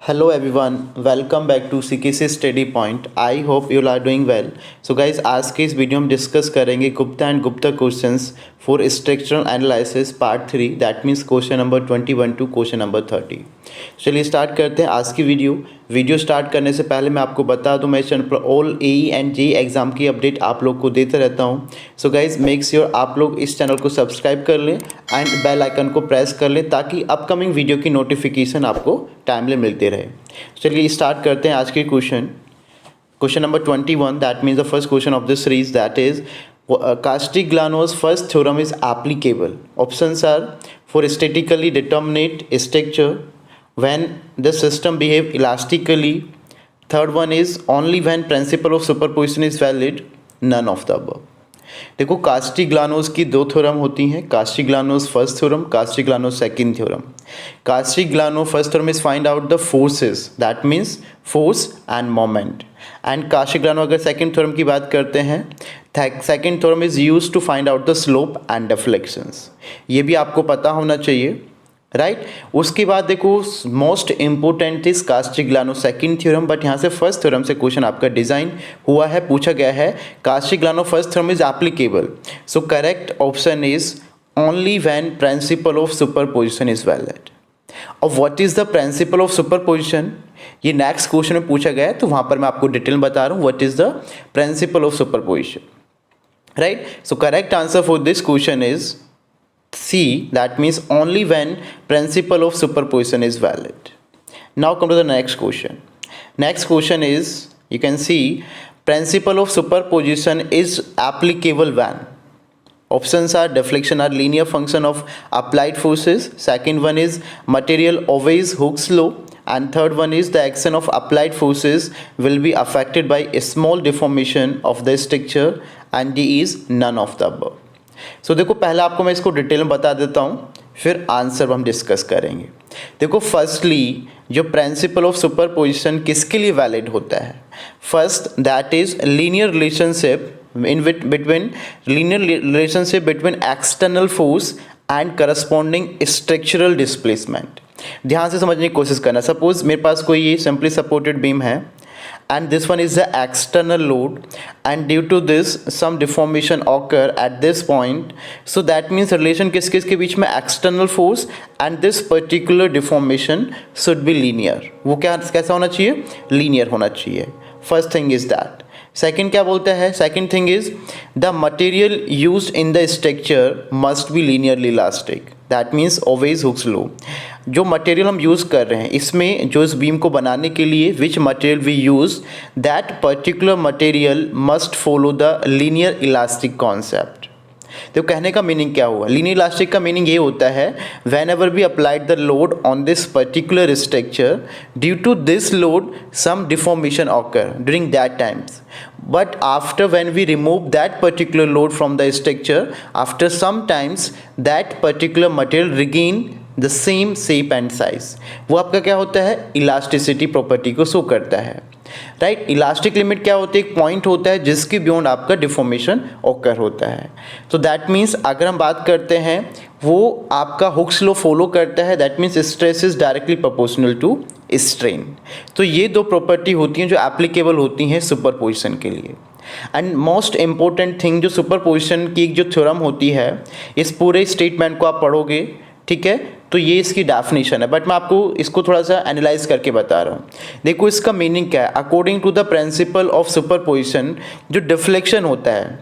Hello everyone, welcome back to CKC Study Point. I hope you all are doing well. So guys, आज के इस video में discuss करेंगे Gupta and Gupta questions for structural analysis part 3, that means question number 21 to question number 30। चलिए start करते हैं आज की वीडियो स्टार्ट करने से पहले मैं आपको बता दूं, मैं चैनल पर all AE and JE exam की अपडेट आप लोग को देता रहता हूं। सो गाइज मेक श्योर आप लोग इस चैनल को सब्सक्राइब कर लें एंड बेल आइकन को प्रेस कर लें ताकि अपकमिंग वीडियो की नोटिफिकेशन आपको टाइमली मिलते रहे। चलिए स्टार्ट करते हैं आज के question number 21, that means the first question of this series, that is Castigliano's first theorem is applicable. Options are for statically determinate structure when the system behave elastically. Third one is only when principle of superposition is valid. None of the above. देखो कास्टिग्लियानोस की दो theorem होती हैं, Castigliano's first theorem, Castigliano's second theorem. Castigliano first theorem is find out the forces, that means force and moment. And Castigliano अगर second theorem की बात करते हैं, second theorem is used to find out the slope and deflections. ये भी आपको पता होना चाहिए, राइट। उसके बाद देखो most important is Castigliano second theorem, but यहाँ से फर्स्ट थ्योरम से क्वेश्चन आपका डिजाइन हुआ है, पूछा गया है Castigliano first theorem is applicable. So correct option is only when principle of superposition is valid. और what is the principle of superposition, ये नेक्स्ट क्वेश्चन में पूछा गया है, तो वहां पर मैं आपको डिटेल में बता रहा हूँ what is the principle of superposition, right. So correct answer for this question is C, that means only when principle of superposition is valid. Now come to the next question. Next question is, you can see principle of superposition is applicable when options are deflection are linear function of applied forces, second one is material always Hooke's law, and third one is the action of applied forces will be affected by a small deformation of the structure, and D is none of the above. सो देखो पहले आपको मैं इसको detail में बता देता हूँ, फिर आंसर हम डिस्कस करेंगे। देखो फर्स्टली जो प्रिंसिपल ऑफ सुपरपोजिशन किसके लिए वैलिड होता है, first that is linear relationship between external force and corresponding structural displacement. ध्यान से समझने की कोशिश करना। सपोज मेरे पास कोई ये सिंपली सपोर्टेड बीम है and this one is the external load, and due to this some deformation occur at this point, so that means relation किस किस के बीच में external force and this particular deformation should be linear। वो क्या कैसा होना चाहिए, linear होना चाहिए। first thing is that। second क्या बोलता है, second thing is the material used in the structure must be linearly elastic, that means always Hooke's law। जो मटेरियल हम यूज़ कर रहे हैं इसमें जो इस बीम को बनाने के लिए which material we use, that particular material must follow the linear elastic concept. तो कहने का मीनिंग क्या हुआ, लीनियर इलास्टिक का मीनिंग ये होता है whenever we applied the load on this particular structure, due to this load some deformation occur during that times, but after when we remove that particular load from the structure, after some times that particular material regain the same shape and size। वो आपका क्या होता है, elasticity property को show करता है, right. Elastic limit क्या होती है, एक पॉइंट होता है जिसके बियॉन्ड आपका डिफॉर्मेशन ऑकर होता है। तो दैट मीन्स अगर हम बात करते हैं वो आपका हुक्स लॉ फॉलो करता है, that means stress is directly proportional to strain. तो ये दो प्रॉपर्टी होती हैं जो एप्लीकेबल होती हैं सुपरपोजिशन के लिए। एंड मोस्ट इंपॉर्टेंट थिंग जो सुपरपोजिशन की जो थ्योरम होती है, इस पूरे स्टेटमेंट को आप पढ़ोगे, ठीक है, तो ये इसकी डेफिनेशन है, बट मैं आपको इसको थोड़ा सा एनालाइज करके बता रहा हूँ। देखो इसका मीनिंग क्या है, according to the principle of superposition जो डिफ्लेक्शन होता है,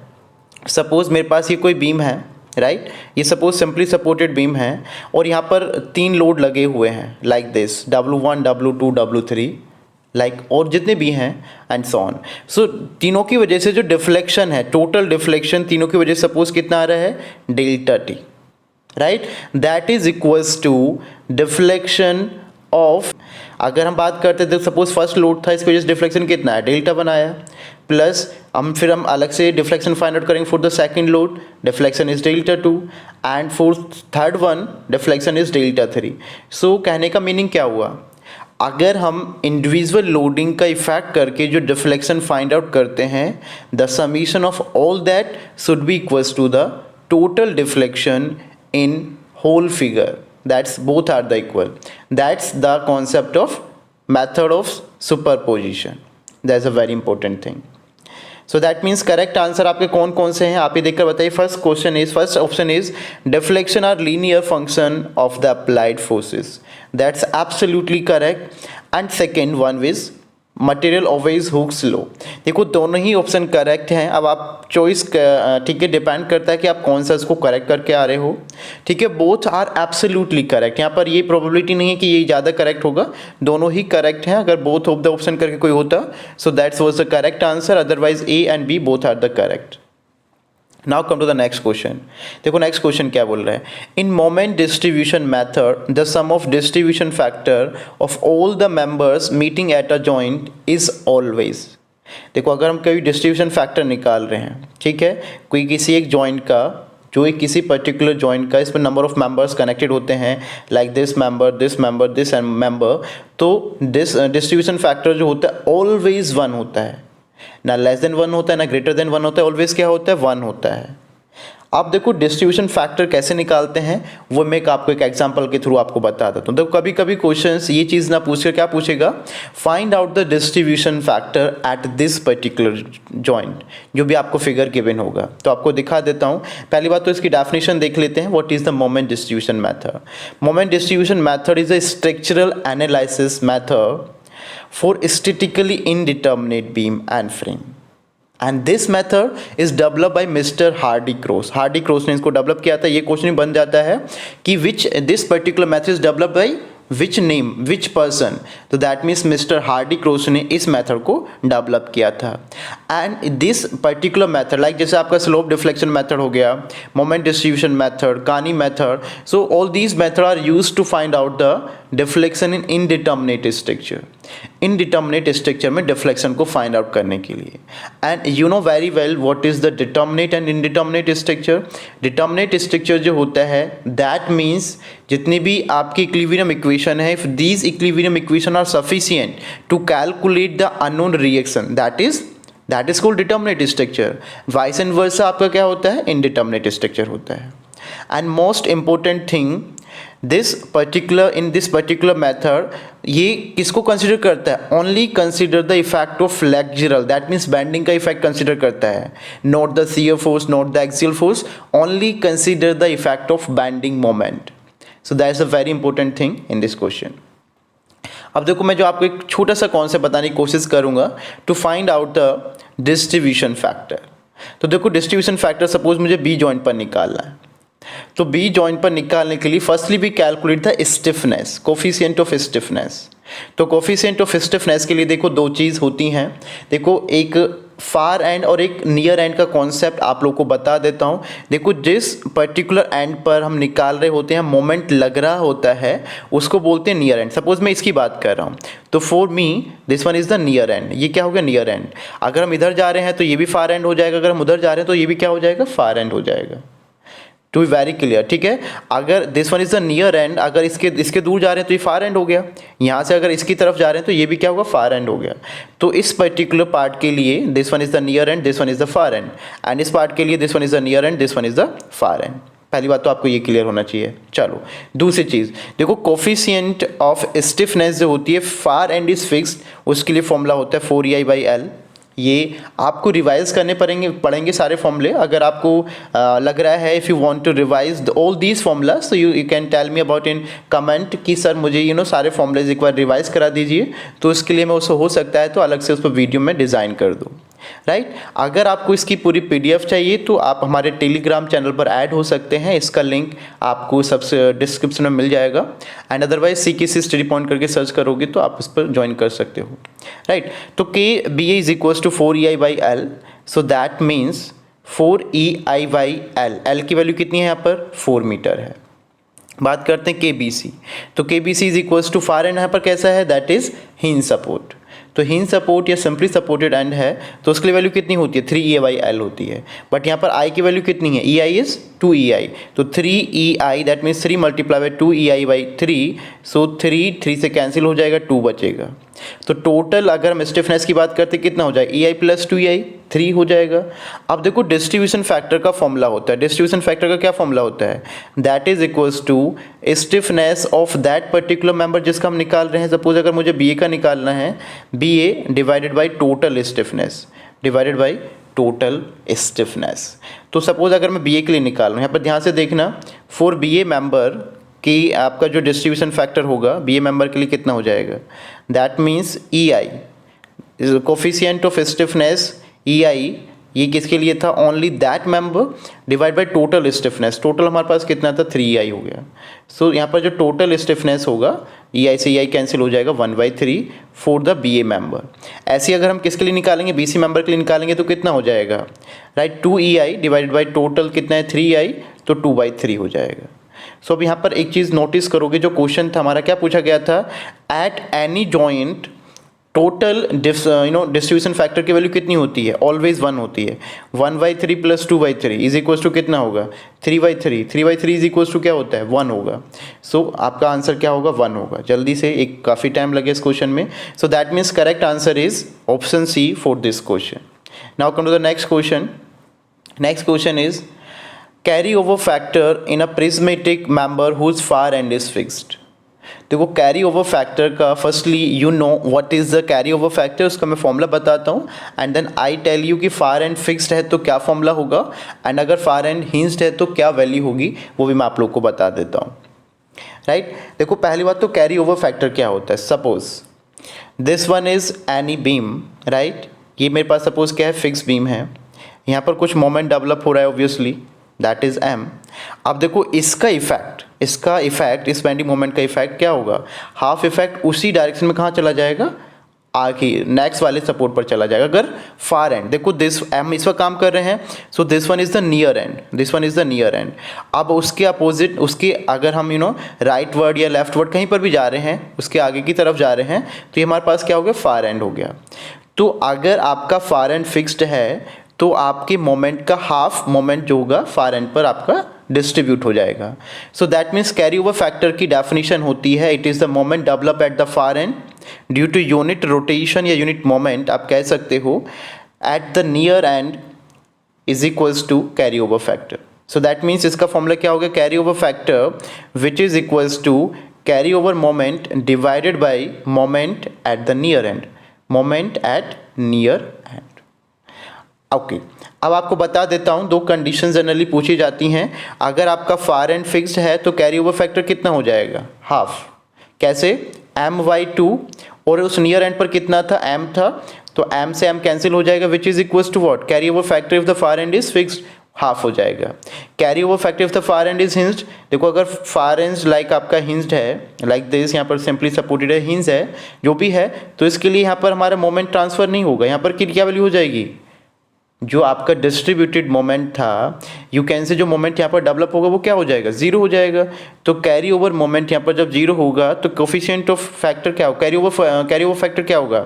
सपोज मेरे पास ये कोई बीम है, राइट, ये सपोज सिंपली सपोर्टेड बीम है और यहाँ पर 3 लोड लगे हुए हैं like this, W1 W2 W3 like, और जितने भी हैं एंड सो ऑन। सो तीनों की वजह से जो डिफ्लेक्शन है, टोटल डिफ्लेक्शन तीनों की वजह से सपोज कितना आ रहा है, delta T, right, that is equals to deflection of, अगर हम बात करते थे सपोज फर्स्ट लोड था, इसकी वजह से डिफ्लेक्शन कितना है, डेल्टा बनाया, प्लस हम अलग से डिफ्लेक्शन फाइंड आउट करेंगे for the second load, deflection is delta 2, and for third one deflection is delta 3। सो कहने का मीनिंग क्या हुआ, अगर हम इंडिविजुअल लोडिंग का इफेक्ट करके जो डिफ्लेक्शन फाइंड आउट करते हैं, the summation of all that should be equals to the total deflection in whole figure, that's both are the equal, that's the concept of method of superposition. That's a very important thing. So that means correct answer आपके कौन कौन से हैं आप ये देखकर बताइए. First option is deflection are linear function of the applied forces. That's absolutely correct. And second one is material always Hooke's law. देखो दोनों ही ऑप्शन करेक्ट हैं. अब आप चॉइस ठीक है डिपेंड करता है कि आप कौन सा इसको करेक्ट करके आ रहे हो. ठीक है बोथ आर एब्सोल्युटली करेक्ट. यहाँ पर ये प्रोबेबिलिटी नहीं है कि ये ज़्यादा करेक्ट होगा. दोनों ही करेक्ट हैं. अगर बोथ ऑफ द ऑप्शन करके कोई होता so that's was the correct answer. Otherwise A and B both are the correct. Now come to the next question. देखो नेक्स्ट क्वेश्चन क्या बोल रहा है. In moment distribution method the sum of distribution factor of all the members meeting at a joint is always. देखो अगर हम कभी distribution factor निकाल रहे हैं ठीक है कोई किसी एक जॉइंट का जो एक किसी पर्टिकुलर जॉइंट का इसमें नंबर ऑफ मेंबर्स कनेक्टेड होते हैं लाइक दिस मेंबर तो दिस डिस्ट्रीब्यूशन फैक्टर जो होता है ऑलवेज वन होता है. ना लेस देन वन होता है ना ग्रेटर देन वन होता है. ऑलवेज क्या होता है वन होता है. आप देखो डिस्ट्रीब्यूशन फैक्टर कैसे निकालते हैं वो मैं आपको एक एग्जांपल के थ्रू आपको बता देता हूँ. देखो कभी कभी क्वेश्चंस ये चीज़ ना पूछ कर क्या पूछेगा find out the distribution factor at this particular joint. जो भी आपको फिगर गिवन होगा तो आपको दिखा देता हूँ. पहली बात तो इसकी डेफिनेशन देख लेते हैं. What is the moment distribution method. Moment distribution method is a structural analysis method for statically indeterminate beam and frame. And this method is developed by Mr. Hardy-Cross. Hardy-Cross ने इसको डेवलप किया था. ये question बन जाता है कि which this particular method is developed by which name which person. तो that means Mr. Hardy-Cross ने इस मेथड को डेवलप किया था. And this particular method like जैसे आपका स्लोप डिफ्लेक्शन मेथड हो गया moment distribution method Kani method so all these method are used to find out the deflection in indeterminate structure. Indeterminate structure में deflection को find out करने के लिए. And you know very well what is the determinate and indeterminate structure. Determinate structure जो होता है that means जितनी भी आपकी इक्विलिब्रियम इक्वेशन है if these equilibrium equation are sufficient to calculate the unknown reaction that is called determinate structure. Vice and versa आपका क्या होता है इनडिटर्मिनेट स्ट्रक्चर होता है. And most important thing in this particular method ये किसको consider करता है only consider the effect of flexural that means bending का इफेक्ट कंसिडर करता है not the shear force not the axial force only consider the effect of bending moment. So that is a very important thing in this question. अब देखो मैं जो आपको एक छोटा सा कॉन्सेप्ट बताने की कोशिश करूंगा to find out the distribution factor. तो देखो डिस्ट्रीब्यूशन फैक्टर सपोज मुझे बी जॉइंट पर निकालना है तो बी जॉइंट पर निकालने के लिए फर्स्टली भी calculate the stiffness coefficient of stiffness. तो कोफिशिएंट ऑफ स्टिफनेस के लिए देखो दो चीज़ होती हैं. देखो एक फार एंड और एक नियर एंड का कॉन्सेप्ट आप लोग को बता देता हूँ. देखो जिस पर्टिकुलर एंड पर हम निकाल रहे होते हैं मोमेंट लग रहा होता है उसको बोलते हैं नियर एंड. सपोज मैं इसकी बात कर रहा हूँ तो for me this one is the near and. ये क्या हो गया नियर एंड. अगर हम इधर जा रहे हैं तो ये भी फार एंड हो जाएगा. अगर हम उधर जा रहे हैं तो ये भी क्या हो जाएगा फार एंड हो जाएगा. टू बी वेरी क्लियर ठीक है. अगर this one is the near and अगर इसके दूर जा रहे हैं तो ये फार एंड हो गया. यहाँ से अगर इसकी तरफ जा रहे हैं तो ये भी क्या होगा फार एंड हो गया. तो इस पर्टिकुलर पार्ट के लिए this one is the near and this one is the far and and इस पार्ट के लिए this one is the near and this one is the far and. पहली बात तो आपको ये क्लियर होना चाहिए. चलो दूसरी चीज़ देखो कोफिशिएंट ऑफ स्टिफनेस जो होती है फार एंड इज फिक्स्ड उसके लिए फॉर्मूला होता है 4EI/L. ये आपको रिवाइज करने पड़ेंगे सारे फॉर्मूले. अगर आपको लग रहा है if you want to revise all these formulas तो you can tell me about in comment कि सर मुझे सारे फॉर्मूलेज एक बार रिवाइज करा दीजिए. तो इसके लिए मैं उसको हो सकता है तो अलग से उस पर वीडियो में डिज़ाइन कर दूँ राइट. अगर आपको इसकी पूरी PDF चाहिए तो आप हमारे टेलीग्राम चैनल पर ऐड हो सकते हैं. इसका लिंक आपको सबसे डिस्क्रिप्शन में मिल जाएगा. And otherwise CKC study point करके सर्च करोगे तो आप इस पर ज्वाइन कर सकते हो राइट. तो KBA is equals to 4EI/L. So that means 4EI/L. L की वैल्यू कितनी है यहाँ पर 4 मीटर है. बात करते हैं KBC. तो KBC is equals to far end यहाँ पर कैसा है दैट इज हिंज सपोर्ट. तो हिंज सपोर्ट या सिंपली सपोर्टेड एंड है तो उसके लिए वैल्यू कितनी होती है 3EI/L होती है. बट यहाँ पर I की वैल्यू कितनी है EI इज 2EI. तो 3EI that means 3 multiply by 2EI/3. सो 3 से कैंसिल हो जाएगा 2 बचेगा. तो टोटल अगर हम स्टिफनेस की बात करते कितना हो जाएगा EI + 2EI 3 हो जाएगा। अब देखो डिस्ट्रीब्यूशन फैक्टर का फॉर्मूला होता है, डिस्ट्रीब्यूशन फैक्टर का क्या फॉर्मूला होता है, that is equals to stiffness of that particular member जिसका हम निकाल रहे हैं। सपोज अगर मुझे बी ए का निकालना है, B A divided by total stiffness, divided by total stiffness. तो सपोज अगर मैं बी ए के लिए निकाल रहा हूँ, यहाँ पर ध्यान से देखना, फॉर बी ए मेंबर कि आपका जो डिस्ट्रीब्यूशन फैक्टर होगा बी ए मेंबर के लिए कितना हो जाएगा, that means E I coefficient of stiffness, E I ये किसके लिए था, only that member divide by total stiffness. Total हमारे पास कितना था, 3 हो गया। सो यहाँ पर जो टोटल स्टिफनेस होगा ई आई से ई आई कैंसिल हो जाएगा, 1/3 for the B A member. ऐसे अगर हम किसके लिए निकालेंगे, बी सी मेंबर के लिए निकालेंगे तो कितना हो जाएगा, right, 2EI divided by total कितना है 3I, तो 2/3 हो जाएगा। सो अब यहाँ पर एक चीज़ नोटिस करोगे, जो क्वेश्चन था हमारा क्या पूछा गया था, at any joint total distribution factor की वैल्यू कितनी होती है, ऑलवेज 1 होती है। 1/3 प्लस 2/3 इज इक्वल टू कितना होगा, 3/3, 3/3 इज इक्वल टू क्या होता है, 1 होगा। सो आपका आंसर क्या होगा, 1 होगा। जल्दी से, एक काफ़ी टाइम लगे इस क्वेश्चन में। So that means correct answer is option C for this question. Now come to the next question. Next question is carry over factor in a prismatic member whose far end is fixed. देखो carry over factor का firstly you know what is the carry over factor, उसका मैं formula बताता हूँ and then I tell you कि far and fixed है तो क्या फॉर्मूला होगा, एंड अगर फार एंड हिंज्ड है तो क्या वैल्यू होगी, वो भी मैं आप लोग को बता देता हूँ, राइट। देखो पहली बात तो कैरी ओवर फैक्टर क्या होता है, suppose this one is any beam, right, ये मेरे पास सपोज क्या है, फिक्स बीम है, यहाँ पर कुछ मोमेंट डेवलप हो रहा है ऑब्वियसली, दैट इज एम। अब देखो इसका इफेक्ट इस बेंडिंग मोमेंट का इफेक्ट क्या होगा, हाफ इफेक्ट उसी डायरेक्शन में कहाँ चला जाएगा, आगे नेक्स्ट वाले सपोर्ट पर चला जाएगा। अगर फार एंड, देखो दिस एम इस पर काम कर रहे हैं, so this one is the near and, this one is the near and. अब उसके अपोजिट, उसके अगर हम राइट वर्ड या लेफ्ट वर्ड कहीं पर भी जा रहे हैं, उसके आगे की तरफ जा रहे हैं, तो ये हमारे पास क्या हो गया, फार एंड हो गया। तो अगर आपका फार एंड फिक्स्ड है तो आपके मोमेंट का हाफ मोमेंट जो होगा फार एंड पर आपका डिस्ट्रीब्यूट हो जाएगा। So that means carry over factor की डेफिनेशन होती है, it is the moment develop at the far end due to unit rotation या यूनिट मोमेंट आप कह सकते हो at the near end is equals to carry over factor. So that means इसका formula क्या होगा, carry over factor which is equals to carry over moment divided by moment at the near end, moment eight near and. Okay अब आपको बता देता हूँ, दो condition generally पूछी जाती हैं। अगर आपका फार एंड फिक्स्ड है तो कैरी ओवर फैक्टर कितना हो जाएगा, हाफ। कैसे, m/2, और उस नियर एंड पर कितना था, m था, तो m से m कैंसिल हो जाएगा, which is equals to what, carry over factor if the far end is fixed, half हो जाएगा। Carry over factor if the far end is hinged, देखो अगर फार एंड लाइक आपका हिंज्ड है, like this, यहाँ पर सिंपली सपोर्टेड है, hinge है, जो भी है, तो इसके लिए यहाँ पर हमारा मोमेंट ट्रांसफर नहीं होगा। यहाँ पर क्या वैल्यू हो जाएगी, जो आपका डिस्ट्रीब्यूटेड मोमेंट था, यू कैन से जो मोमेंट यहाँ पर डेवलप होगा वो क्या हो जाएगा, जीरो हो जाएगा। तो कैरी ओवर मोमेंट यहाँ पर जब जीरो होगा तो कोफिशिएंट ऑफ फैक्टर क्या होगा, कैरी ओवर फैक्टर क्या होगा,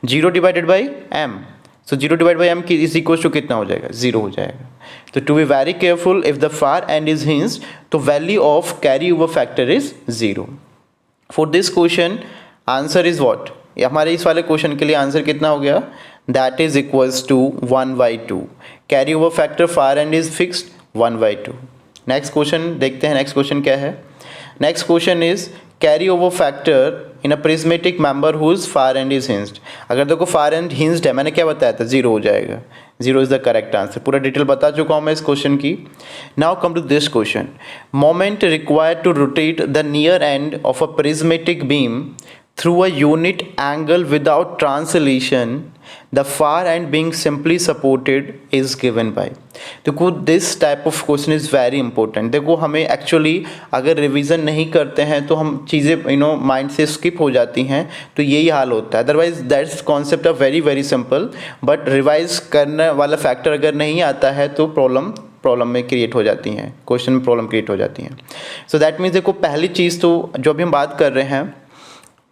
zero divided by M. So zero divide by M की इज इक्वल टू कितना हो जाएगा, जीरो हो जाएगा। तो to be very careful, if the far end is hinged तो value of carry over factor is zero. For this question answer is what, हमारे इस वाले क्वेश्चन के लिए आंसर कितना हो गया, that is equals to 1/2। Carry over factor far end is fixed 1/2। Next question देखते हैं, नेक्स्ट क्वेश्चन क्या है। Next question is carry over factor in a prismatic member whose far end is hinged. अगर देखो far and hinged है, मैंने क्या बताया था, जीरो हो जाएगा, zero is the correct answer. पूरा डिटेल बता चुका हूँ मैं इस क्वेश्चन की। Now come to this question, moment required to rotate the near end of a prismatic beam through a unit angle without translation, the far end being simply supported is given by। देखो this type of question is very important. देखो हमें actually अगर revision नहीं करते हैं तो हम चीज़ें माइंड से स्किप हो जाती हैं, तो यही हाल होता है। Otherwise that's concept of very very simple, but revise करने वाला फैक्टर अगर नहीं आता है तो प्रॉब्लम में क्रिएट हो जाती हैं, क्वेश्चन में प्रॉब्लम क्रिएट हो जाती हैं। सो दैट मीन्स देखो पहली चीज़ तो जो अभी हम बात कर रहे हैं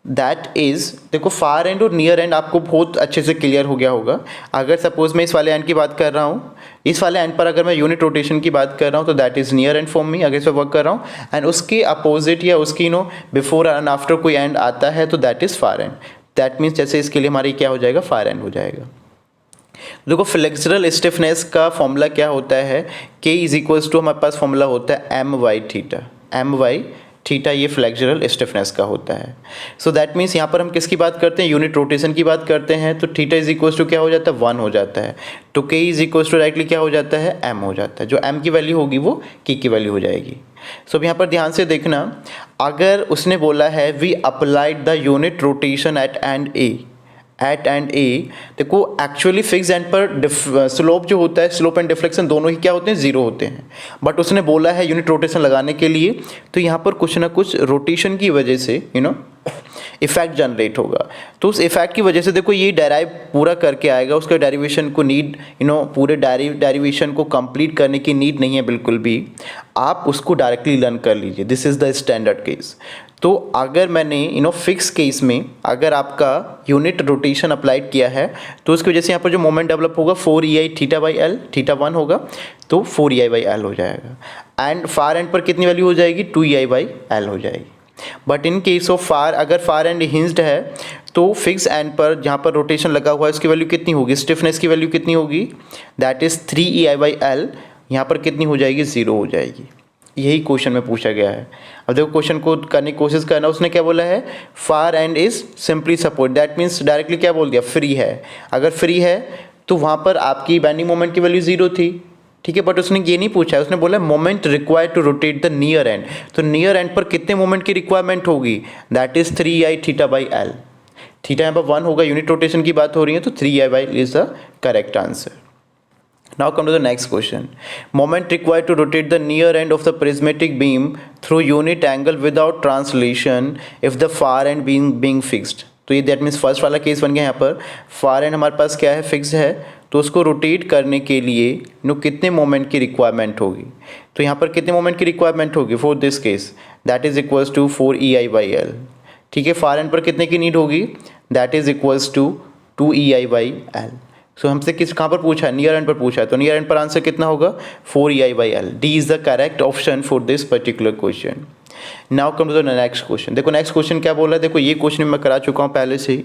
दैट इज़, देखो फार एंड और नियर एंड आपको बहुत अच्छे से क्लियर हो गया होगा। अगर सपोज मैं इस वाले एंड की बात कर रहा हूँ, इस वाले एंड पर अगर मैं यूनिट रोटेशन की बात कर रहा हूँ तो that is near and for me, अगर इस पर वर्क कर रहा हूँ, एंड उसके अपोजिट या उसकी बिफोर एंड आफ्टर कोई एंड आता है तो that is far and. That means जैसे इसके लिए हमारी क्या हो जाएगा, फार एंड हो जाएगा। देखो फ्लेक्सुरल स्टिफनेस का फॉर्मूला क्या होता है, K इज इक्वल्स टू हमारे पास फॉर्मूला होता है M Y theta, M Y theta ये फ्लेक्सुरल स्टिफनेस का होता है। सो दैट मीन्स यहाँ पर हम किसकी बात करते हैं, यूनिट रोटेशन की बात करते हैं, तो थीटा इज इक्वल्स टू क्या हो जाता है 1 हो जाता है, तो K is equals to directly क्या हो जाता है m हो जाता है, जो m की वैल्यू होगी वो K की वैल्यू हो जाएगी। सो अब यहाँ पर ध्यान से देखना, अगर उसने बोला है we applied the unit rotation at end A, देखो एक्चुअली फिक्स एंड पर स्लोप जो होता है, स्लोप एंड डिफ्लेक्शन दोनों ही क्या होते हैं, जीरो होते हैं, बट उसने बोला है यूनिट रोटेशन लगाने के लिए, तो यहाँ पर कुछ ना कुछ रोटेशन की वजह से इफेक्ट जनरेट होगा। तो उस इफेक्ट की वजह से देखो ये डेराइव पूरा करके आएगा, उसका डेरिवेशन को नीड पूरे डेरिवेशन को कंप्लीट करने की नीड नहीं है बिल्कुल भी, आप उसको डायरेक्टली लर्न कर लीजिए, this is the standard case. तो अगर मैंने फिक्स केस में अगर आपका यूनिट रोटेशन अप्लाइड किया है, तो उसकी वजह से यहाँ पर जो मोमेंट डेवलप होगा 4EI theta by L, theta 1 होगा तो 4EI बाई एल हो जाएगा, एंड फार एंड पर कितनी वैल्यू हो जाएगी 2EI बाई एल हो जाएगी। बट इन केस ऑफ अगर फार एंड हिंज्ड है, तो फिक्स एंड पर जहाँ पर रोटेशन लगा हुआ है उसकी वैल्यू कितनी होगी, स्टिफनेस की वैल्यू कितनी होगी, that is 3EI by L, यहाँ पर कितनी हो जाएगी 0 हो जाएगी। यही क्वेश्चन में पूछा गया है। अब देखो क्वेश्चन को करने की कोशिश करना, उसने क्या बोला है, far end is simply support, that means directly क्या बोल दिया, फ्री है। अगर फ्री है तो वहाँ पर आपकी बेंडिंग मोमेंट की वैल्यू 0 थी, ठीक है, बट उसने ये नहीं पूछा है, उसने बोला moment required to rotate the near end, तो नियर एंड पर कितने मोमेंट की रिक्वायरमेंट होगी, that is 3EI theta by L, theta यहाँ पर 1 होगा, यूनिट रोटेशन की बात हो रही है, तो 3EI by is the correct answer. Now come to the next question. Moment required to rotate the near end of the prismatic beam through unit angle without translation if the far end being fixed. तो ये that means first वाला case बन गया, यहाँ पर far and हमारे पास क्या है, फिक्स है, तो उसको रोटेट करने के लिए कितने मोमेंट की रिक्वायरमेंट होगी, तो यहाँ पर कितने मोमेंट की रिक्वायरमेंट होगी for this case, that is equals to 4EI by L, ठीक है। फार एंड पर कितने की नीड होगी, that is equals to 2EI by L. So हमसे कहाँ पर पूछा है, नियर एंड पर पूछा है, तो नियर एंड पर आंसर कितना होगा 4EI by L, D is the correct option for this particular question. Now come to the next question. देखो नेक्स्ट क्वेश्चन क्या बोला है, देखो ये क्वेश्चन मैं करा चुका हूँ पहले से ही,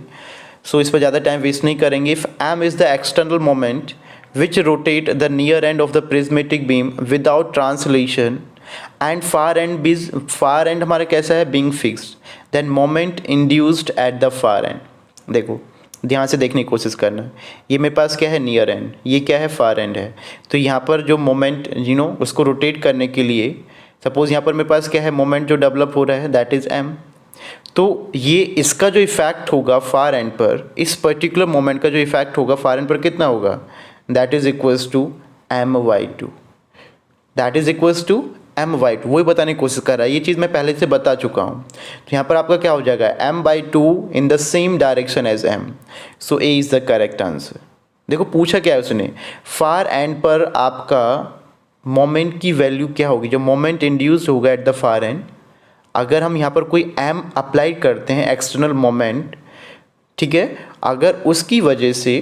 सो इस पर ज़्यादा टाइम वेस्ट नहीं करेंगे। If M is the external moment which rotate the near end of the prismatic beam without translation and far end हमारा कैसा है, being fixed, then moment induced at the far end. देखो ध्यान से देखने की कोशिश करना, ये मेरे पास क्या है नियर एंड, ये क्या है फार एंड है, तो यहाँ पर जो मोमेंट उसको रोटेट करने के लिए सपोज यहाँ पर मेरे पास क्या है, मोमेंट जो डेवलप हो रहा है दैट इज़ m, तो ये इसका जो इफेक्ट होगा फार एंड पर, इस पर्टिकुलर मोमेंट का जो इफेक्ट होगा फार एंड पर कितना होगा, that is equals to m/2, that is equals to m/2, वही बताने की कोशिश कर रहा है, ये चीज़ मैं पहले से बता चुका हूँ। तो यहाँ पर आपका क्या हो जाएगा m/2 in the same direction as m, so A is the correct answer. देखो पूछा क्या है उसने, फार एंड पर आपका मोमेंट की वैल्यू क्या होगी, जो मोमेंट इंड्यूस्ड होगा एट द फार एंड, अगर हम यहाँ पर कोई m अप्लाई करते हैं एक्सटर्नल मोमेंट, ठीक है, अगर उसकी वजह से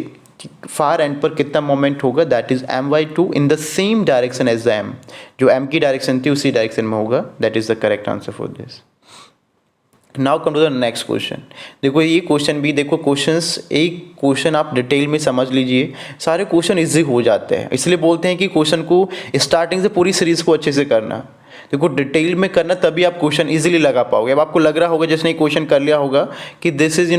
फार एंड पर कितना मोमेंट होगा, that is m/2 in the same direction as the m, जो m की डायरेक्शन थी उसी डायरेक्शन में होगा, that is the correct answer for this. Now come to the next question. देखो ये क्वेश्चन भी, देखो क्वेश्चंस, एक क्वेश्चन आप डिटेल में समझ लीजिए, सारे क्वेश्चन इजी हो जाते हैं, इसलिए बोलते हैं कि क्वेश्चन को स्टार्टिंग से पूरी सीरीज को अच्छे से करना। देखो डिटेल में करना तभी आप क्वेश्चन इजीली लगा पाओगे। अब आपको लग रहा होगा जिसने क्वेश्चन कर लिया होगा कि this is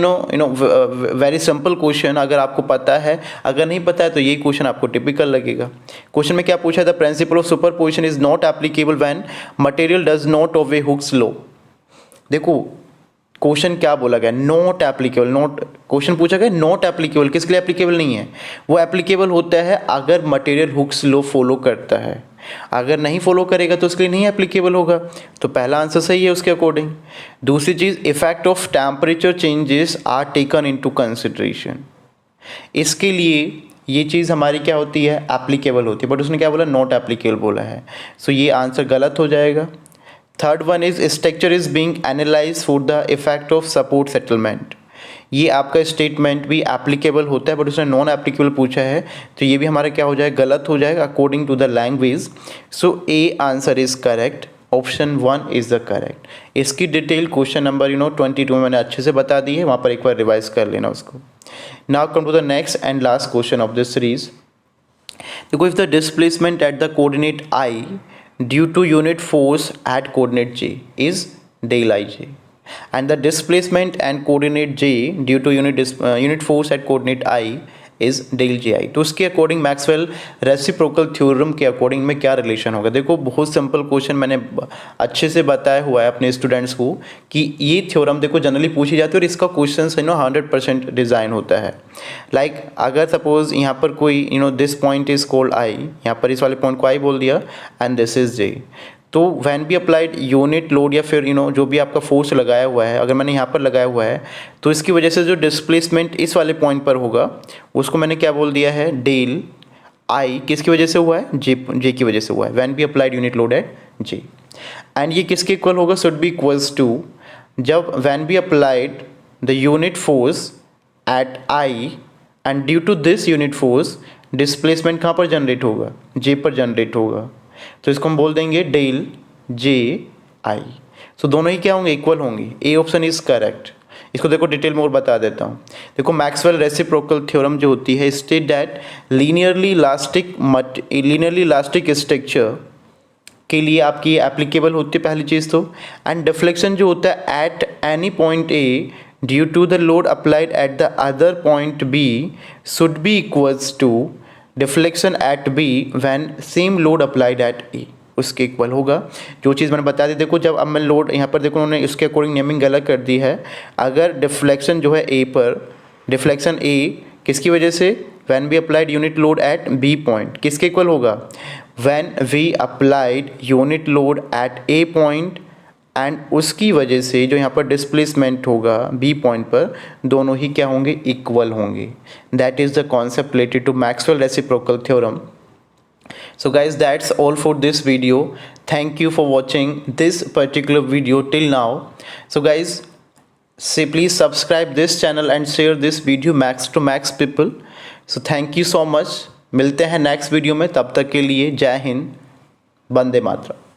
very simple question, अगर आपको पता है, अगर नहीं पता है तो यही क्वेश्चन आपको टिपिकल लगेगा। क्वेश्चन में क्या पूछा था, principal of superposition is not applicable when material does not obey Hooke's law. देखो क्वेश्चन क्या बोला गया, नॉट एप्लीकेबल, नॉट क्वेश्चन पूछा गया नॉट एप्लीकेबल, किसके लिए एप्लीकेबल नहीं है, वो एप्लीकेबल होता है अगर मटेरियल हुक्स लॉ फॉलो करता है, अगर नहीं फॉलो करेगा तो उसके लिए नहीं एप्लीकेबल होगा। तो पहला आंसर सही है उसके अकॉर्डिंग। दूसरी चीज़, effect of temperature changes are taken into consideration, इसके लिए ये चीज़ हमारी क्या होती है, एप्लीकेबल होती है, बट उसने क्या बोला, नॉट एप्लीकेबल बोला है, सो ये आंसर गलत हो जाएगा। Third one is structure is being analyse for the effect of support settlement, ये आपका स्टेटमेंट भी एप्लीकेबल होता है बट उसने नॉन एप्लीकेबल पूछा है, तो ये भी हमारा क्या हो जाएगा, गलत हो जाएगा according to the language. So A answer is correct, option 1 is the correct. इसकी डिटेल क्वेश्चन नंबर 22 में मैंने अच्छे से बता दी है, वहाँ पर एक बार रिवाइज कर लेना उसको। Now come to the next and last question of this series. देखो, if the displacement at the coordinate I due to unit force at coordinate J is del ij and the displacement and coordinate j due to unit force at coordinate I is del ji. तो उसके according Maxwell reciprocal theorem के according में क्या relation होगा. देखो, बहुत simple question मैंने अच्छे से बताया हुआ है अपने स्टूडेंट्स को कि ये थ्योरम देखो जनरली पूछी जाती है और इसका क्वेश्चन 100% डिज़ाइन होता है. लाइक अगर सपोज यहाँ पर कोई this point is called I, यहाँ पर इस वाले पॉइंट को आई बोल दिया एंड दिस इज जे. तो when B applied unit load या फिर जो भी आपका फोर्स लगाया हुआ है, अगर मैंने यहाँ पर लगाया हुआ है तो इसकी वजह से जो डिस्प्लेसमेंट इस वाले पॉइंट पर होगा उसको मैंने क्या बोल दिया है, डेल आई. किसकी वजह से हुआ है, जे की वजह से हुआ है. When B applied unit load at J. And ये किसके इक्वल होगा, शुड बी इक्वल्स टू जब when B applied the unit force at I and due to this unit force displacement कहाँ पर जनरेट होगा, जे पर जनरेट होगा. तो इसको हम बोल देंगे डेल जे आई. सो दोनों ही क्या होंगे, इक्वल होंगे. A option is correct. इसको देखो डिटेल में और बता देता हूँ. देखो, मैक्सवेल रेसिप्रोकल थ्योरम जो होती है state that linearly elastic structure के लिए आपकी एप्लीकेबल होती है पहली चीज़ तो. एंड डिफ्लेक्शन जो होता है at any point A due to the load applied at the other point B should be equals to deflection at B when same load applied at A. उसके इक्वल होगा. जो चीज़ मैंने बता दी, देखो जब अब मैं लोड यहाँ पर देखो उन्होंने इसके अकॉर्डिंग नेमिंग गलत कर दी है. अगर डिफ्लेक्शन जो है ए पर, डिफ्लेक्शन ए किसकी वजह से, when we applied unit load at B point, किसके इक्वल होगा, when we applied unit load at A point and उसकी वजह से जो यहाँ पर डिस्प्लेसमेंट होगा बी पॉइंट पर, दोनों ही क्या होंगे, इक्वल होंगे. That is the concept related to Maxwell reciprocal theorem. So guys, that's all for this video. Thank you for watching this particular video till now. So guys, please subscribe this channel and share this video max to max people. So thank you so much. मिलते हैं next video में. तब तक के लिए जय हिंद, वंदे मातरम.